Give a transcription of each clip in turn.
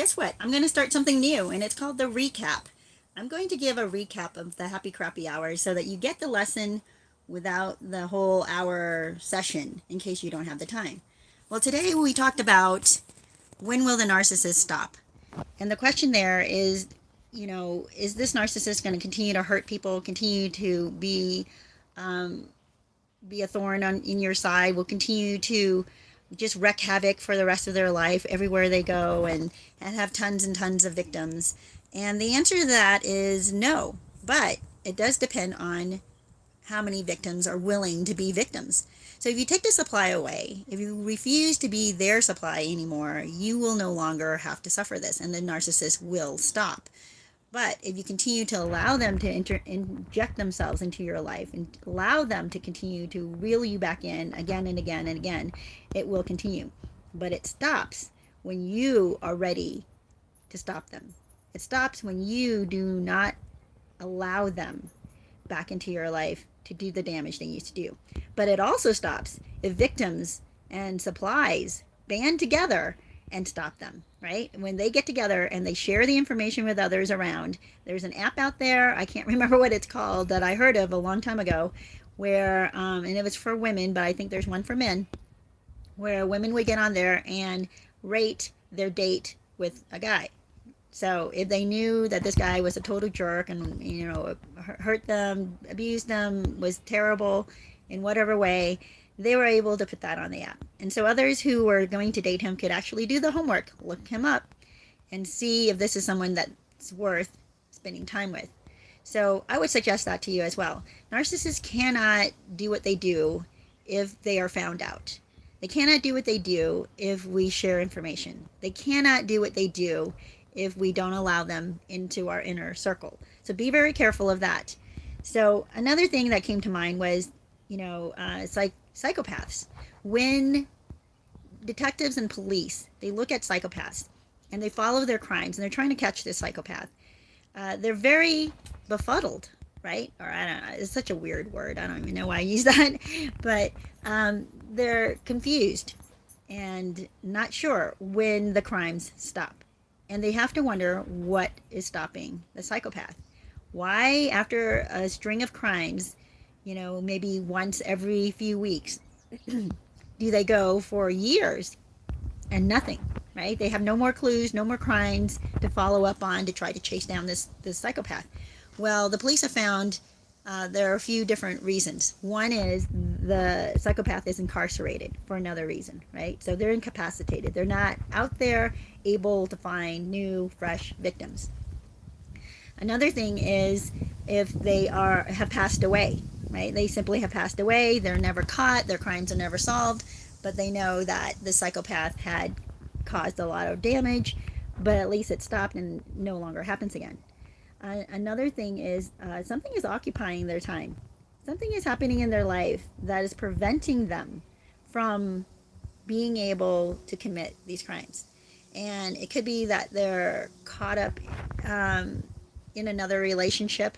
guess what? I'm going to start something new, and it's called the recap. I'm going to give a recap of the happy crappy hours so that you get the lesson without the whole hour session in case you don't have the time. Well, today we talked about when will the narcissist stop? And the question there is, is this narcissist going to continue to hurt people, continue to be a thorn in your side, will continue to just wreak havoc for the rest of their life everywhere they go and have tons and tons of victims? And the answer to that is no, but it does depend on how many victims are willing to be victims. So if you take the supply away, if you refuse to be their supply anymore, you will no longer have to suffer this, and the narcissist will stop. But if you continue to allow them to inject themselves into your life and allow them to continue to reel you back in again and again and again, it will continue. But it stops when you are ready to stop them. It stops when you do not allow them back into your life to do the damage they used to do. But it also stops if victims and supplies band together and stop them, right? When they get together and they share the information with others around, there's an app out there, I can't remember what it's called, that I heard of a long time ago, where, and it was for women, but I think there's one for men, where women would get on there and rate their date with a guy. So if they knew that this guy was a total jerk and, hurt them, abused them, was terrible in whatever way, they were able to put that on the app. And so others who were going to date him could actually do the homework, look him up, and see if this is someone that's worth spending time with. So I would suggest that to you as well. Narcissists cannot do what they do if they are found out. They cannot do what they do if we share information. They cannot do what they do if we don't allow them into our inner circle. So be very careful of that. So another thing that came to mind was, it's like psychopaths. When detectives and police, they look at psychopaths and they follow their crimes and they're trying to catch this psychopath, they're very befuddled, right? Or I don't know, it's such a weird word. I don't even know why I use that, but they're confused and not sure when the crimes stop. And they have to wonder what is stopping the psychopath. Why, after a string of crimes, maybe once every few weeks, do they go for years and nothing, right? They have no more clues, no more crimes to follow up on to try to chase down this psychopath. Well, the police have found there are a few different reasons. One is the psychopath is incarcerated for another reason, right? So they're incapacitated. They're not out there able to find new, fresh victims. Another thing is if they have passed away, right? They simply have passed away. They're never caught. Their crimes are never solved, but they know that the psychopath had caused a lot of damage, but at least it stopped and no longer happens again. Another thing is something is occupying their time. Something is happening in their life that is preventing them from being able to commit these crimes. And it could be that they're caught up in another relationship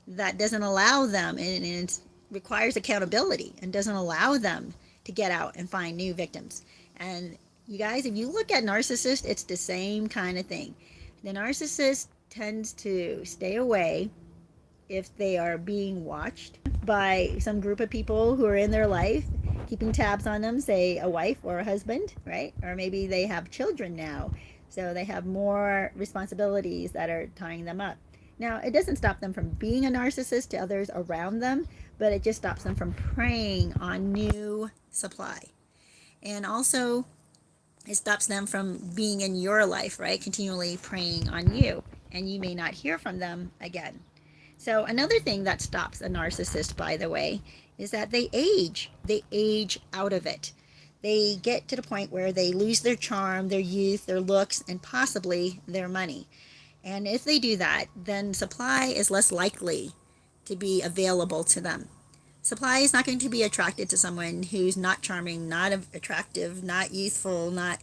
that doesn't allow them, and it requires accountability and doesn't allow them to get out and find new victims. And you guys, if you look at narcissists, it's the same kind of thing. The narcissist tends to stay away if they are being watched by some group of people who are in their life, keeping tabs on them, say a wife or a husband, right? Or maybe they have children now, so they have more responsibilities that are tying them up. Now, it doesn't stop them from being a narcissist to others around them, but it just stops them from preying on new supply. And also, it stops them from being in your life, right? Continually preying on you, and you may not hear from them again. So another thing that stops a narcissist, by the way, is that they age. They age out of it. They get to the point where they lose their charm, their youth, their looks, and possibly their money. And if they do that, then supply is less likely to be available to them. Supply is not going to be attracted to someone who's not charming, not attractive, not youthful, not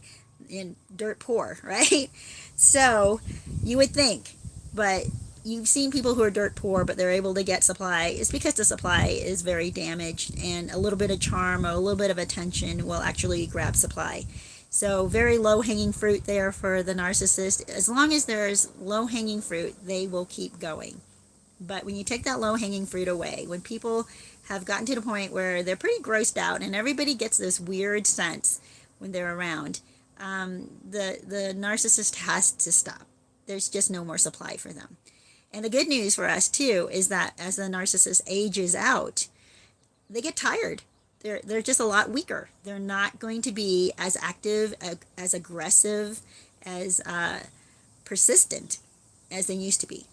dirt poor, right? So you would think, but you've seen people who are dirt poor, but they're able to get supply. It's because the supply is very damaged, and a little bit of charm or a little bit of attention will actually grab supply. So very low-hanging fruit there for the narcissist. As long as there's low-hanging fruit, they will keep going. But when you take that low-hanging fruit away, when people have gotten to the point where they're pretty grossed out and everybody gets this weird sense when they're around, the narcissist has to stop. There's just no more supply for them. And the good news for us too is that as the narcissist ages out, they get tired. They're just a lot weaker. They're not going to be as active, as aggressive, as persistent as they used to be.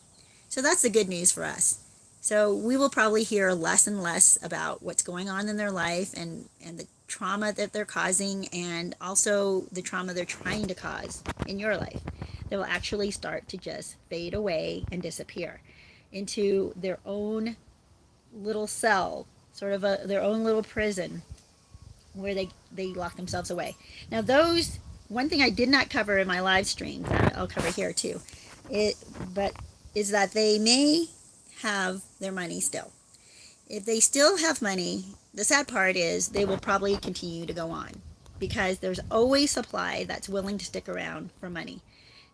So that's the good news for us. So we will probably hear less and less about what's going on in their life and the trauma that they're causing, and also the trauma they're trying to cause in your life. They will actually start to just fade away and disappear into their own little cell, sort of their own little prison where they lock themselves away. Now those, one thing I did not cover in my live stream, that I'll cover here too, but is that they may have their money still. If they still have money, the sad part is they will probably continue to go on because there's always supply that's willing to stick around for money.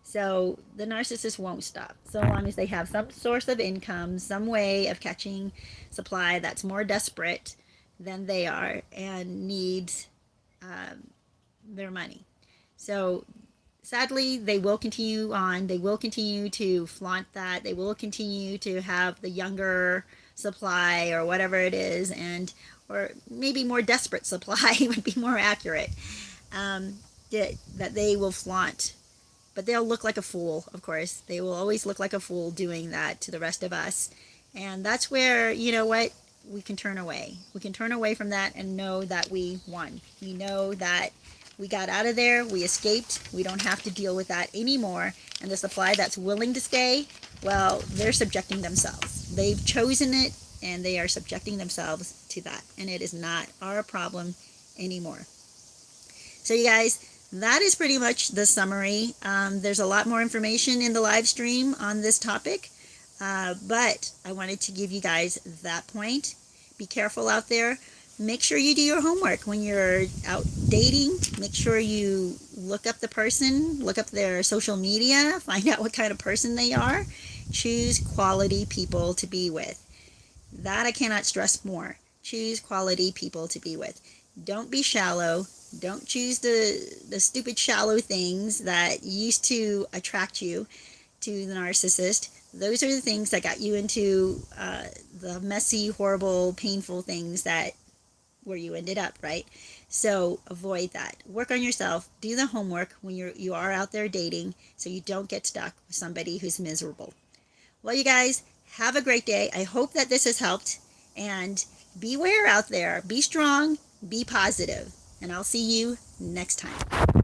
So the narcissist won't stop so long as they have some source of income, some way of catching supply that's more desperate than they are and needs their money. So sadly, they will continue on. They will continue to flaunt that. They will continue to have the younger supply or whatever it is, and or maybe more desperate supply would be more accurate, that they will flaunt. But they'll look like a fool, of course. They will always look like a fool doing that to the rest of us. And that's where, you know what, we can turn away. We can turn away from that and know that we won. We know that we got out of there, we escaped, we don't have to deal with that anymore. And the supply that's willing to stay, well, they're subjecting themselves. They've chosen it and they are subjecting themselves to that. And it is not our problem anymore. So you guys, that is pretty much the summary. There's a lot more information in the live stream on this topic, but I wanted to give you guys that point. Be careful out there. Make sure you do your homework when you're out dating. Make sure you look up the person, look up their social media, find out what kind of person they are. Choose quality people to be with. That I cannot stress more. Choose quality people to be with. Don't be shallow. Don't choose the stupid shallow things that used to attract you to the narcissist. Those are the things that got you into the messy, horrible, painful things that where you ended up, right? So avoid that. Work on yourself. Do the homework when you are out there dating so you don't get stuck with somebody who's miserable. Well, you guys, have a great day. I hope that this has helped. And beware out there. Be strong. Be positive. And I'll see you next time.